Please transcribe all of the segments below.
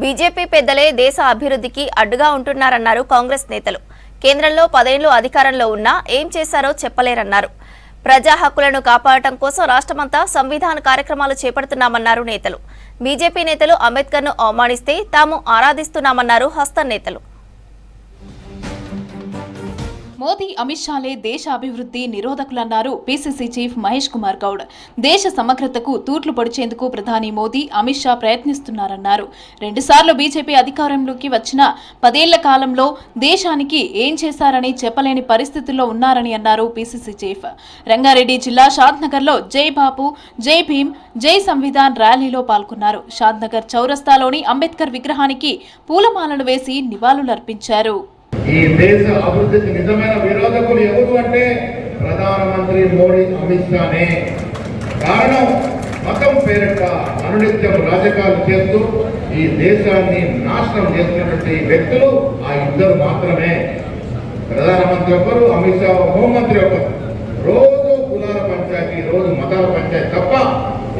BJP పెద్దలే దేశ అభివృద్ధికి అడ్డుగా ఉంటున్నారన్నారు కాంగ్రెస్ నేతలు. కేంద్రంలో 10 ఏళ్లు అధికారంలో ఉన్నా ఏం చేశారో చెప్పలేరన్నారు. ప్రజా హక్కులను కాపాడటం కోసం రాష్ట్రమంతా సంవిధాన కార్యక్రమాలు చేపడుతున్నామన్నారు నేతలు. బీజేపీ నేతలు అంబేద్కర్ను అవమానిస్తే తాము ఆరాధిస్తున్నామన్నారు హస్తం నేతలు. మోదీ అమిత్ షాలే దేశ అభివృద్ధి నిరోధకులన్నారు పీసీసీ చీఫ్ మహేష్ కుమార్ గౌడ్. దేశ సమగ్రతకు తూట్లు పొడిచేందుకు ప్రధాని మోదీ అమిత్ షా ప్రయత్నిస్తున్నారన్నారు. 2 సార్లు బీజేపీ అధికారంలోకి వచ్చిన 10 ఏళ్ల కాలంలో దేశానికి ఏం చేశారని చెప్పలేని పరిస్థితుల్లో ఉన్నారని అన్నారు పీసీసీ చీఫ్. రంగారెడ్డి జిల్లా షాద్నగర్లో జై బాపు, జై భీమ్, జై సంవిధాన్ ర్యాలీలో పాల్గొన్నారు. షాద్నగర్ చౌరస్తాలోని అంబేద్కర్ విగ్రహానికి పూలమాలలు వేసి నివాళులర్పించారు. ఈ దేశ అభివృద్ధికి నిజమైన విరోధకులు ఎవరు అంటే ప్రధానమంత్రి మోడీ, అమిత్ షానే. కారణం మతం పేరిట అనునిత్యం రాజకీయాలు చేస్తూ ఈ దేశాన్ని నాశనం చేస్తున్నటువంటి వ్యక్తులు ఆ ఇద్దరు మాత్రమే. ప్రధానమంత్రి ఒకరు, అమిత్ షా హోంమంత్రి ఒకరు. రోజు కులాల పంచాయతీ, రోజు మతాల పంచాయతీ తప్ప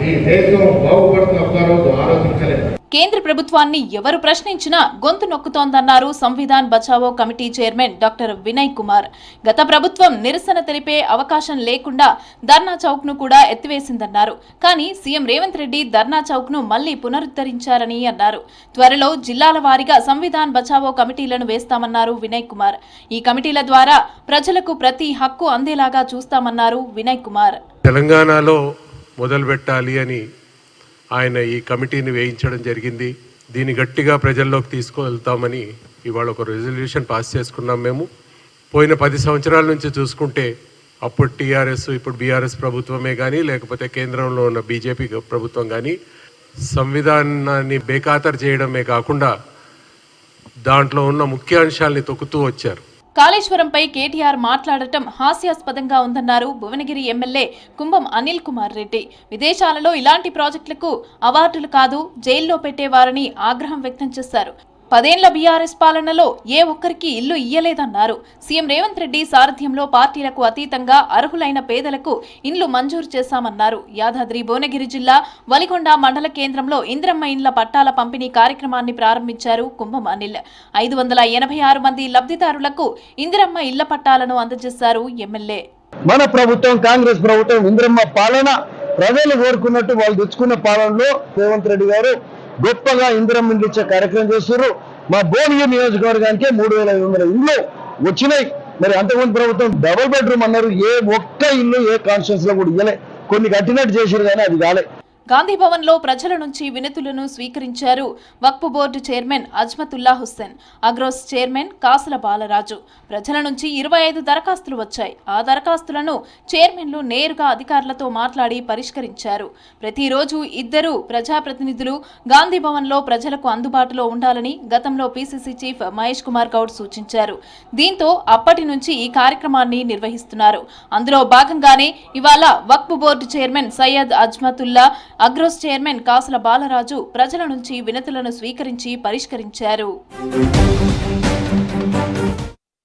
ఈ దేశం బాగుపడుతున్న ఒక్కరోజు ఆలోచించలేదు. కేంద్ర ప్రభుత్వాన్ని ఎవరు ప్రశ్నించినా గొంతు నొక్కుతోందన్నారు Samvidhan Bachao committee chairman doctor Vinay Kumar. గత ప్రభుత్వం నిరసన తెలిపే అవకాశం లేకుండా ధర్నా చౌక్ ను కూడా ఎత్తివేసిందన్నారు. కానీ సీఎం రేవంత్ రెడ్డి ధర్నా చౌక్ ను మళ్లీ పునరుద్ధరించారని అన్నారు. త్వరలో జిల్లాల వారీగా సంవిధాన్ బచావో కమిటీలను వేస్తామన్నారు వినయ్ కుమార్. ఈ కమిటీల ద్వారా ప్రజలకు ప్రతి హక్కు అందేలాగా చూస్తామన్నారు వినయ్ కుమార్. తెలంగాణలో మొదలు పెట్టాలి అని ఆయన ఈ కమిటీని వేయించడం జరిగింది. దీన్ని గట్టిగా ప్రజల్లోకి తీసుకువెళ్తామని ఇవాళ ఒక రెజల్యూషన్ పాస్ చేసుకున్నాం. మేము పోయిన 10 సంవత్సరాల నుంచి చూసుకుంటే అప్పుడు టీఆర్ఎస్, ఇప్పుడు బీఆర్ఎస్ ప్రభుత్వమే కానీ లేకపోతే కేంద్రంలో ఉన్న బీజేపీ ప్రభుత్వం కానీ సంవిధానాన్ని బేఖాతరు చేయడమే కాకుండా దాంట్లో ఉన్న ముఖ్య అంశాలని తొక్కుతూ వచ్చారు. కాళేశ్వరంపై కేటీఆర్ మాట్లాడటం హాస్యాస్పదంగా ఉందన్నారు భువనగిరి ఎమ్మెల్యే కుంభం అనిల్ కుమార్ రెడ్డి. విదేశాలలో ఇలాంటి ప్రాజెక్టులకు అవార్డులు కాదు, జైల్లో పెట్టేవారని ఆగ్రహం వ్యక్తం చేశారు. 10 ఏళ్ల బీఆర్ఎస్ పాలనలో ఏ ఒక్కరికి ఇల్లు ఇయ్యలేదన్నారు. సీఎం రేవంత్ రెడ్డి సారథ్యంలో పార్టీలకు అతీతంగా అర్హులైన పేదలకు ఇండ్లు మంజూరు చేశామన్నారు. యాదాద్రి భువనగిరి జిల్లా వలిగొండ మండల కేంద్రంలో ఇందిరమ్మ ఇండ్ల పట్టాల పంపిణీ కార్యక్రమాన్ని ప్రారంభించారు కుంభం అనిల్. 586 మంది లబ్ధిదారులకు ఇందిరమ్మ ఇళ్ల పట్టాలను అందజేశారు ఎమ్మెల్యే. మన ప్రభుత్వం, కాంగ్రెస్ ప్రభుత్వం ఇందిరమ్మ పాలన ప్రజలు కోరుకున్నట్టు వాళ్ళు తెచ్చుకున్న పాలనలో రేవంత్ రెడ్డి గారు గొప్పగా ఇందిరమ్మ ఇండ్లు ఇచ్చే కార్యక్రమం చేస్తున్నారు. మా భువనగిరి నియోజకవర్గానికి 3500 ఇండ్లు వచ్చినాయి. మరి అంతకుముందు ప్రభుత్వం డబుల్ బెడ్రూమ్ అన్నారు. ఏ ఒక్క ఇల్లు ఏ కాన్స్టిట్యూన్స్ లో కూడా ఇవ్వలే. కొన్ని కట్టినట్టు చేసారు కానీ అది కాలే. గాంధీ భవన్ లో ప్రజల నుంచి వినతులను స్వీకరించారు Waqf board chairman Azmatullah Hussain, Agros chairman Kasula Balaraju. ప్రజల నుంచి 25 దరఖాస్తులు వచ్చాయి. ఆ దరఖాస్తులను చైర్మన్లు నేరుగా అధికారులతో మాట్లాడి పరిష్కరించారు. ప్రతిరోజు 2 ప్రజాప్రతినిధులు గాంధీ భవన్ లో ప్రజలకు అందుబాటులో ఉండాలని గతంలో పీసీసీ చీఫ్ మహేష్ కుమార్ గౌడ్ సూచించారు. దీంతో అప్పటి నుంచి ఈ కార్యక్రమాన్ని నిర్వహిస్తున్నారు. అందులో భాగంగానే ఇవాళ Waqf board chairman Syed Azmatullah, Agros chairman Kasula Balaraju ప్రజల నుంచి వినతులను స్వీకరించి పరిష్కరించారు.